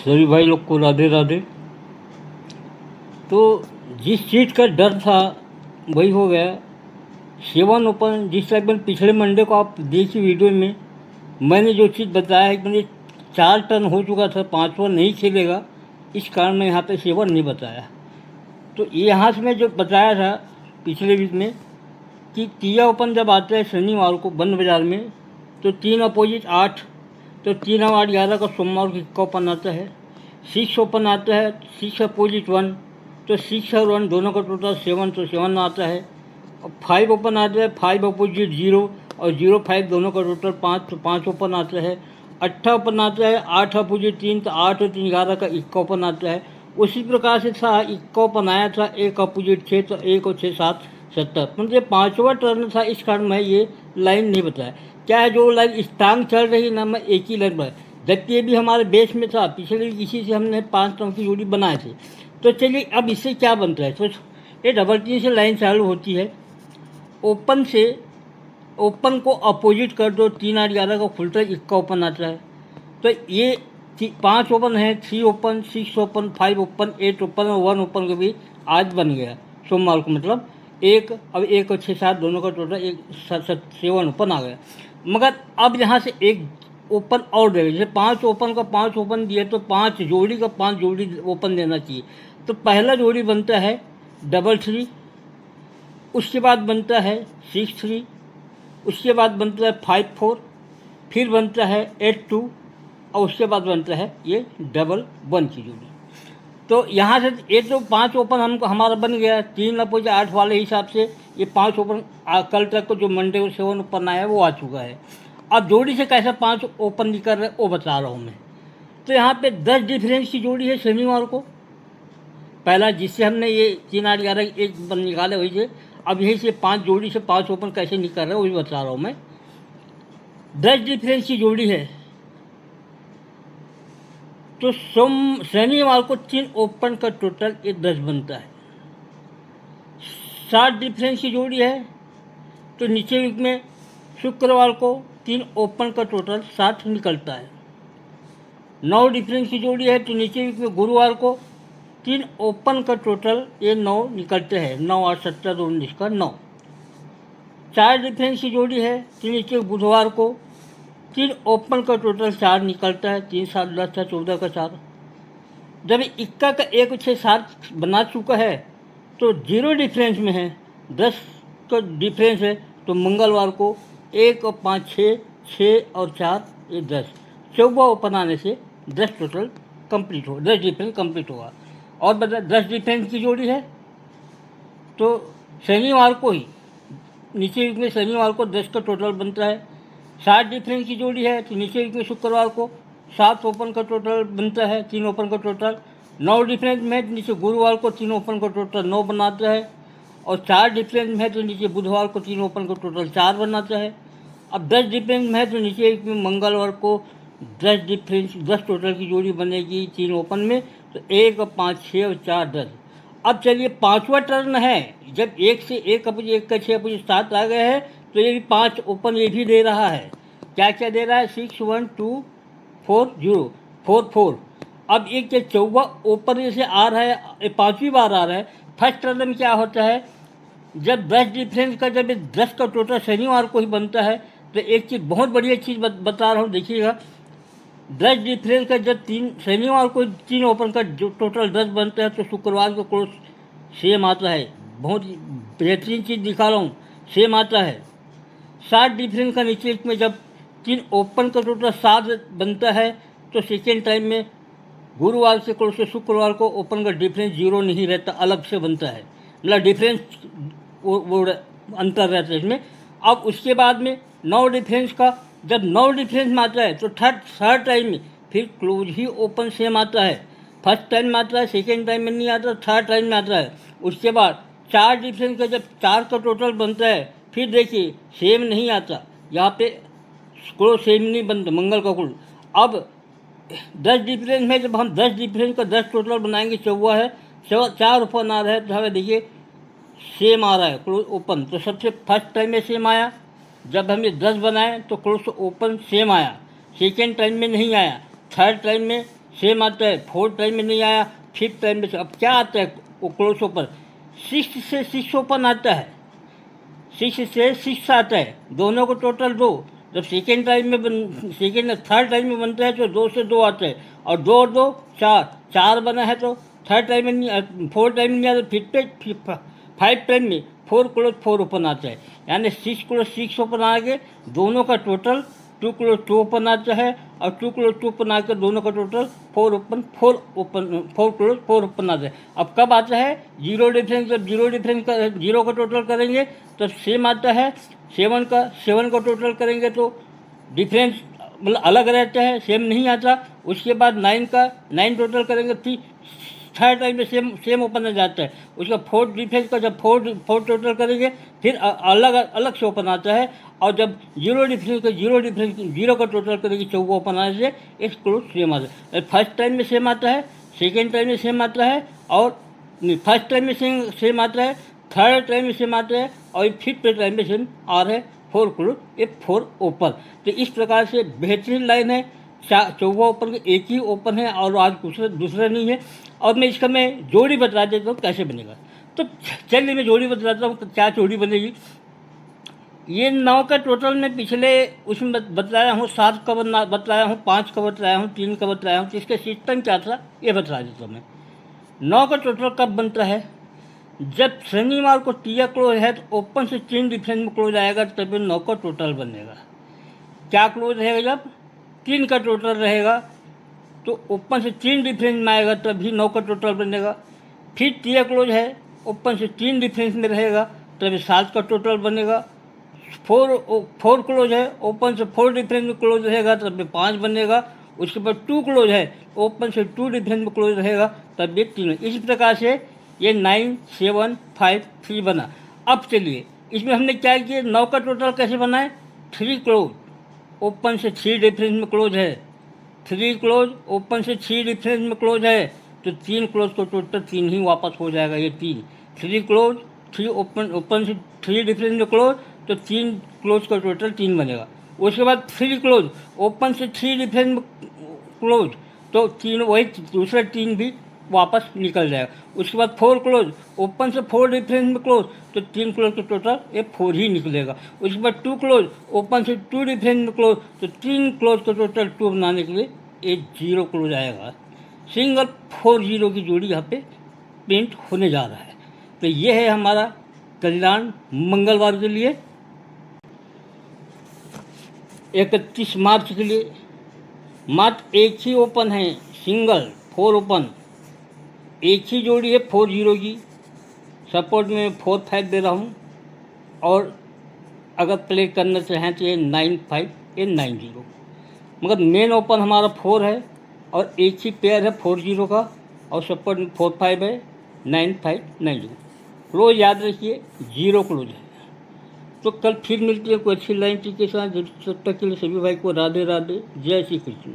सभी भाई लोग को राधे राधे। तो जिस चीज़ का डर था वही हो गया। सेवन ओपन जिस टाइप में पिछले मंडे को आप देखिए वीडियो में मैंने जो चीज़ बताया है कि मुझे 4 टर्न हो चुका था, 5वां नहीं खेलेगा, इस कारण मैं यहाँ पे सेवन नहीं बताया। तो ये यहाँ से मैं जो बताया था पिछले वीक में कि तिया ओपन जब आता है शनिवार को बंद बाजार में तो 3 अपोजिट 8, तो 3 और 8 11 का सोमवार को इक्का ओपन आता है। 6 ओपन आता है 6 अपोजिट 1, तो 6 और 1 दोनों का टोटल 7, तो 7 आता है। और 5 ओपन आता है 5 अपोजिट 0 और 0 5 दोनों का टोटल 5, तो 5 ओपन आता है। 8 ओपन आता है 8 अपोजिट 3, तो 8 और 3 11 का इक्का ओपन आता है। उसी प्रकार से था इक्का ओपन आया था 1 अपोजिट 6, तो 1 और 6 7 70, मतलब ये 5वां टर्न था, इस कारण मैं ये लाइन नहीं बताया। क्या है जो लाइन स्ट्रांग चल रही ना, मैं एक ही लाइन बताया, जबकि ये भी हमारे बेस में था। पिछले इसी से हमने 5 टर्न की जोड़ी बनाए थे। तो चलिए अब इससे क्या बनता है, तो ये डबल टी से लाइन चालू होती है। ओपन से ओपन को अपोजिट कर दो, 3 8 11 का खुलता है, इक्का ओपन आता है। तो ये 5 ओपन है, 3 ओपन 6 ओपन 5 ओपन 8 ओपन और 1 ओपन को भी आज बन गया सोमवार को, मतलब एक, अब 1 और 6 7 दोनों का टोटल 7 ओपन आ गया। मगर अब यहाँ से एक ओपन और देगा, जैसे 5 ओपन का 5 ओपन दिया तो 5 जोड़ी का 5 जोड़ी ओपन देना चाहिए। तो पहला जोड़ी बनता है 3, उसके बाद बनता है 6 3, उसके बाद बनता है 5 4, फिर बनता है 8 2 और उसके बाद बनता है ये 1 1 की जोड़ी। तो यहाँ से ये तो 5 ओपन हमको हमारा बन गया 3 अपोजिट 8 वाले हिसाब से। ये 5 ओपन कल तक को जो मंडे को 7 ओपन आया है वो आ चुका है। अब जोड़ी से कैसे 5 ओपन निकल रहे वो बता रहा हूँ मैं। तो यहाँ पे 10 डिफरेंस की जोड़ी है शनिवार को, पहला जिससे हमने ये 3 8 11 एक निकाले वही से। अब यही से 5 जोड़ी से 5 ओपन कैसे निकल रहे वो भी बता रहा हूँ मैं। 10 डिफरेंस की जोड़ी है, तो शनिवार को 3 ओपन का टोटल ये 10 बनता है। 7 डिफरेंस की जोड़ी है, तो नीचे वीक में शुक्रवार को 3 ओपन का टोटल 7 निकलता है। 9 डिफरेंस की जोड़ी है, तो नीचे वीक में गुरुवार को 3 ओपन का टोटल ये 9 निकलते हैं। 9 8 17 2 19 का 9। 4 डिफरेंस की जोड़ी है, तो नीचे बुधवार को 3 ओपन का टोटल 4 निकलता है। 3 7 10 था 14 का 4। जब इक्का का 1 6 7 बना चुका है तो 0 डिफरेंस में है, 10 का डिफरेंस है, तो मंगलवार को 1 और 5 6 6 और 4 ये 10, 14 ओपन आने से 10 टोटल कंप्लीट हो, 10 डिफरेंस कंप्लीट होगा। और बता 10 डिफरेंस की जोड़ी है, तो शनिवार को ही नीचे वीक में शनिवार को 10 का टोटल बनता है। 7 डिफरेंस की जोड़ी है, तो नीचे वीक में शुक्रवार को 7 ओपन का टोटल बनता है, 3 ओपन का टोटल। 9 डिफरेंस में है, तो नीचे गुरुवार को 3 ओपन का टोटल 9 बनाता है। और 4 डिफरेंस में है, तो नीचे बुधवार को 3 ओपन का टोटल 4 बनाता है। अब 10 डिफरेंस में है, तो नीचे एक में मंगलवार को 10 डिफरेंस 10 टोटल की जोड़ी बनेगी 3 ओपन में, तो 1 और 5 6 और 4 10। अब चलिए 5वां टर्न है, जब 1 से 1 अपोजिट 1 का 6 अपोजिट 7 आ गए हैं, तो ये भी 5 ओपन ये भी दे रहा है। क्या क्या दे रहा है, 6 1 2 4 0 4 4। अब एक के 14 ओपन जैसे आ रहा है, 5वीं बार आ रहा है। फर्स्ट टर्न में क्या होता है, जब 10 डिफरेंस का जब 10 का टोटल शनिवार को ही बनता है, तो एक चीज़ बहुत बढ़िया चीज़ बता रहा हूँ, देखिएगा। 10 डिफरेंस का जब 3 शनिवार को 3 ओपन का जो टोटल 10 बनता है, तो शुक्रवार को क्लोज सेम आता है। बहुत बेहतरीन चीज़ दिखा रहा हूँ, सेम आता है। 7 डिफरेंस का नीचे में जब 3 ओपन का टोटल 7 बनता है, तो सेकेंड टाइम में गुरुवार से क्लोज से शुक्रवार को ओपन का डिफरेंस 0 नहीं रहता, अलग से बनता है, मतलब डिफरेंस वो अंतर रहता है इसमें। अब उसके बाद में 9 डिफरेंस का जब 9 डिफरेंस में आता है, तो थर्ड टाइम में फिर क्लोज ही ओपन सेम आता है। फर्स्ट टाइम में आता है, सेकेंड टाइम में नहीं आता, थर्ड टाइम में आता है। उसके बाद 4 डिफरेंस का जब 4 का टोटल बनता है, फिर देखिए सेम नहीं आता, यहाँ पे क्लोज सेम नहीं बनता मंगल का कुल। अब 10 डिफरेंस में जब हम 10 डिफरेंस का 10 टोटल बनाएंगे, 14 है, 4 ओपन आ रहा है, तो हमें देखिए सेम आ रहा है क्लोज ओपन। तो सबसे फर्स्ट टाइम में सेम आया, जब हमने 10 बनाए तो क्लोज ओपन सेम आया। सेकेंड टाइम में नहीं आया, थर्ड टाइम में सेम आता है, फोर्थ टाइम में नहीं आया, फिफ्थ टाइम में से अब क्या आता है वो क्लोज ओपन, सिक्स से सिक्स ओपन आता है, सिक्स से सिक्स आता है, दोनों को टोटल दो। जब सेकेंड टाइम में सेकेंड थर्ड टाइम में बनता है तो दो से दो आता है, और दो और दो चार, चार बना है तो थर्ड टाइम में नहीं, फोर्थ टाइम में नहीं आता, फिफ्थ फाइव टाइम में फोर क्लोज फोर ओपन आता है, यानी सिक्स क्लोज सिक्स ओपन आ गए, दोनों का total two close two open आता है, और टू क्लोज टू ओपन आकर दोनों का total four close four open आता है। अब कब आता है जीरो डिफरेंस, जब जीरो डिफरेंस का जीरो का टोटल करेंगे तब सेम आता है, सेवन का टोटल करेंगे तो डिफरेंस मतलब अलग रहता है, सेम नहीं आता। उसके बाद नाइन टोटल करेंगे, फिर थर्ड टाइम में सेम ओपन आ जाता है। उसका फोर्थ डिफरेंस का जब फोर्थ टोटल करेंगे फिर अलग अलग से ओपन आता है, और जब जीरो का टोटल करेंगे चौको ओपन आने से एक क्लोज सेम आता है। फर्स्ट टाइम में सेम आता है, सेकेंड टाइम में सेम आता है, और फर्स्ट टाइम में सेम आता है, थर्ड टाइम में सेम आता है, और फिफ्थ टाइम में सेम आ रहा है फोर क्लोज एक फोर ओपन। तो इस प्रकार से बेहतरीन लाइन है, चौवा ओपन एक ही ओपन है और आज दूसरा नहीं है। और मैं जोड़ी बता देता हूँ कैसे बनेगा। तो चलिए मैं जोड़ी बतलाता हूँ क्या जोड़ी बनेगी। ये 9 का टोटल में पिछले उसमें बतलाया हूँ, 7 का बतलाया हूँ, 5 का बतलाया हूँ, 3 का बतलाया हूँ। तो इसका सिस्टम क्या था ये बता देता हूँ मैं। 9 का टोटल कब बनता है, जब शनिवार को टिया क्लोज है तो ओपन से 3 डिफरेंस में क्लोज आएगा, तभी 9 का टोटल बनेगा। क्या क्लोज रहेगा, जब 3 का टोटल रहेगा तो ओपन से 3 डिफरेंस में आएगा तभी 9 का टोटल बनेगा। फिर टिया क्लोज है, ओपन से 3 डिफरेंस में रहेगा तभी 7 का टोटल बनेगा। फोर क्लोज है, ओपन से 4 डिफरेंस में क्लोज रहेगा तब 5 बनेगा। उसके बाद 2 क्लोज है, ओपन से 2 डिफरेंस में क्लोज रहेगा तब ये 3। इस प्रकार से ये 9 7 5 3 बना। अब चलिए इसमें हमने क्या किया, 9 का टोटल कैसे बनाए, 3 क्लोज, ओपन से 3 डिफरेंस में क्लोज है, 3 क्लोज, ओपन से 3 डिफरेंस में क्लोज है, तो 3 क्लोज को टोटल 3 ही वापस हो जाएगा। ये 3 क्लोज, 3 ओपन से 3 डिफरेंस में क्लोज, तो 3 क्लोज का टोटल 3 बनेगा। उसके बाद 3 क्लोज, ओपन से 3 डिफरेंस में क्लोज, तो 3 वही दूसरा 3 भी वापस निकल जाएगा। उसके बाद 4 क्लोज, ओपन से 4 डिफरेंस में क्लोज, तो 3 क्लोज का टोटल ये 4 ही निकलेगा। उसके बाद 2 क्लोज, ओपन से 2 डिफरेंस में क्लोज, तो 3 क्लोज का टोटल 2 बनाने के लिए एक 0 क्लोज आएगा। सिंगल 4 0 की जोड़ी यहाँ पे प्रिंट होने जा रहा है। तो ये है हमारा कल्याण मंगलवार के लिए 31 मार्च के लिए। मात्र एक ही ओपन है, सिंगल 4 ओपन, एक ही जोड़ी है 4 0 की। सपोर्ट में 4 5 दे रहा हूँ, और अगर प्ले करना चाहें तो ये 9 5 ये 9 0। मगर मेन ओपन हमारा 4 है और एक ही पेयर है 4 0 का, और सपोर्ट में 4 5 है, 9 5 9 0। क्लोज याद रखिए 0 क्लोज है। तो कल फिर मिलती है कोई अच्छी लाइन के साथ। जब तक के लिए सभी भाई को राधे राधे, जय श्री कृष्ण।